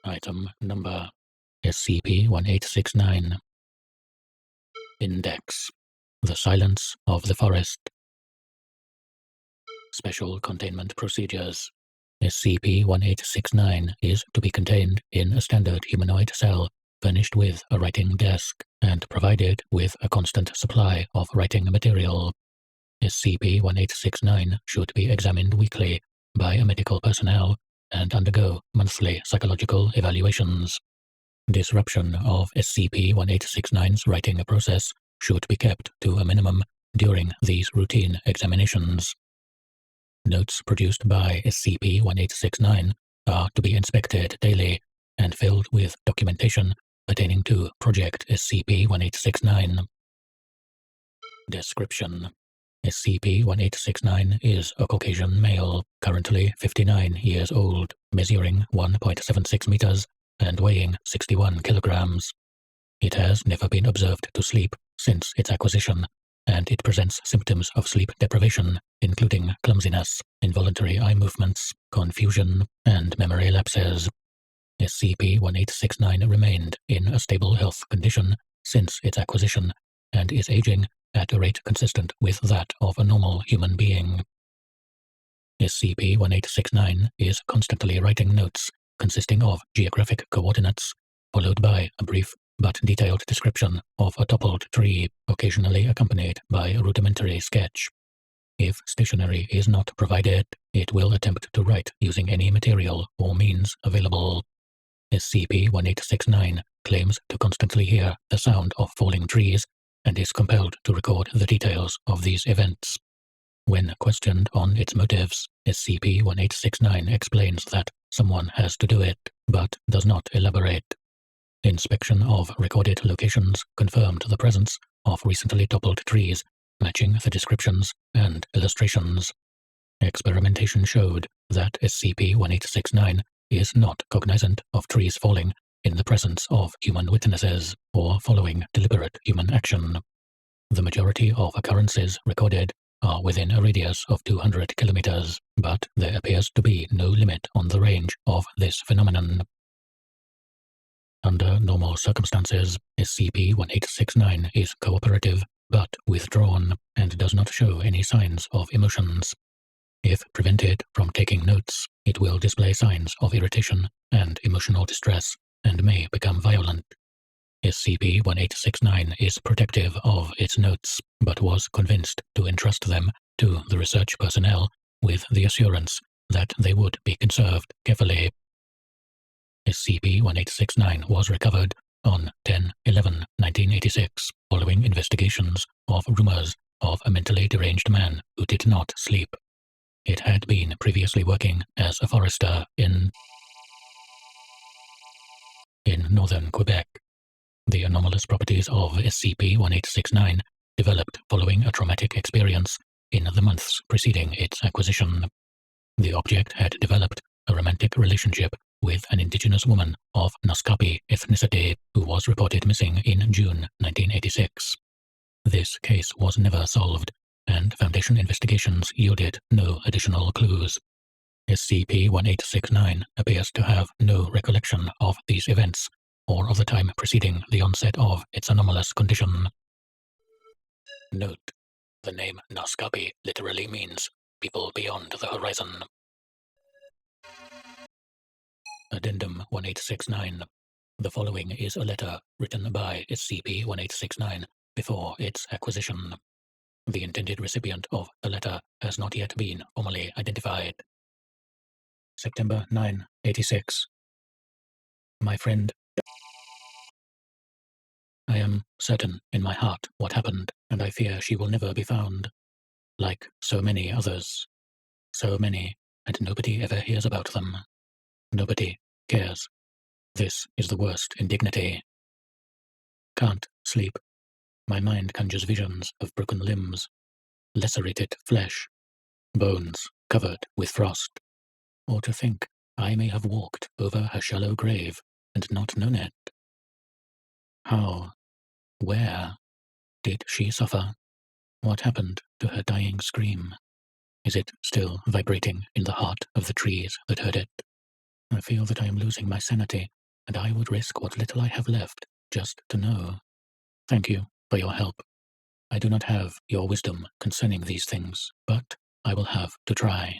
Item number SCP-1869. Index: The Silence of the Forest. Special Containment Procedures. SCP-1869 is to be contained in a standard humanoid cell, furnished with a writing desk, and provided with a constant supply of writing material. SCP-1869 should be examined weekly by a medical personnel and undergo monthly psychological evaluations. Disruption of SCP-1869's writing process should be kept to a minimum during these routine examinations. Notes produced by SCP-1869 are to be inspected daily and filled with documentation pertaining to Project SCP-1869. Description: SCP-1869 is a Caucasian male, currently 59 years old, measuring 1.76 meters and weighing 61 kilograms. It has never been observed to sleep since its acquisition, and it presents symptoms of sleep deprivation, including clumsiness, involuntary eye movements, confusion, and memory lapses. SCP-1869 remained in a stable health condition since its acquisition, and is aging at a rate consistent with that of a normal human being. SCP-1869 is constantly writing notes consisting of geographic coordinates, followed by a brief but detailed description of a toppled tree, occasionally accompanied by a rudimentary sketch. If stationery is not provided, it will attempt to write using any material or means available. SCP-1869 claims to constantly hear the sound of falling trees and is compelled to record the details of these events. When questioned on its motives, SCP-1869 explains that someone has to do it, but does not elaborate. Inspection of recorded locations confirmed the presence of recently toppled trees, matching the descriptions and illustrations. Experimentation showed that SCP-1869 is not cognizant of trees falling in the presence of human witnesses or following deliberate human action. The majority of occurrences recorded are within a radius of 200 kilometers, but there appears to be no limit on the range of this phenomenon. Under normal circumstances, SCP-1869 is cooperative but withdrawn and does not show any signs of emotions. If prevented from taking notes, it will display signs of irritation and emotional distress and may become violent. SCP-1869 is protective of its notes, but was convinced to entrust them to the research personnel with the assurance that they would be conserved carefully. SCP-1869 was recovered on 10/11/1986 following investigations of rumors of a mentally deranged man who did not sleep. It had been previously working as a forester in northern Quebec. The anomalous properties of SCP-1869 developed following a traumatic experience in the months preceding its acquisition. The object had developed a romantic relationship with an indigenous woman of Naskapi ethnicity who was reported missing in June 1986. This case was never solved, and Foundation investigations yielded no additional clues. SCP-1869 appears to have no recollection of these events or of the time preceding the onset of its anomalous condition. Note: the name Naskapi literally means people beyond the horizon. Addendum 1869. The following is a letter written by SCP-1869 before its acquisition. The intended recipient of the letter has not yet been formally identified. September 9, 86. My friend, I am certain in my heart what happened, and I fear she will never be found. Like so many others. So many, and nobody ever hears about them. Nobody cares. This is the worst indignity. Can't sleep. My mind conjures visions of broken limbs, lacerated flesh, bones covered with frost. Or to think I may have walked over her shallow grave and not known it. How? Where? Did she suffer? What happened to her dying scream? Is it still vibrating in the heart of the trees that heard it? I feel that I am losing my sanity, and I would risk what little I have left just to know. Thank you for your help. I do not have your wisdom concerning these things, but I will have to try.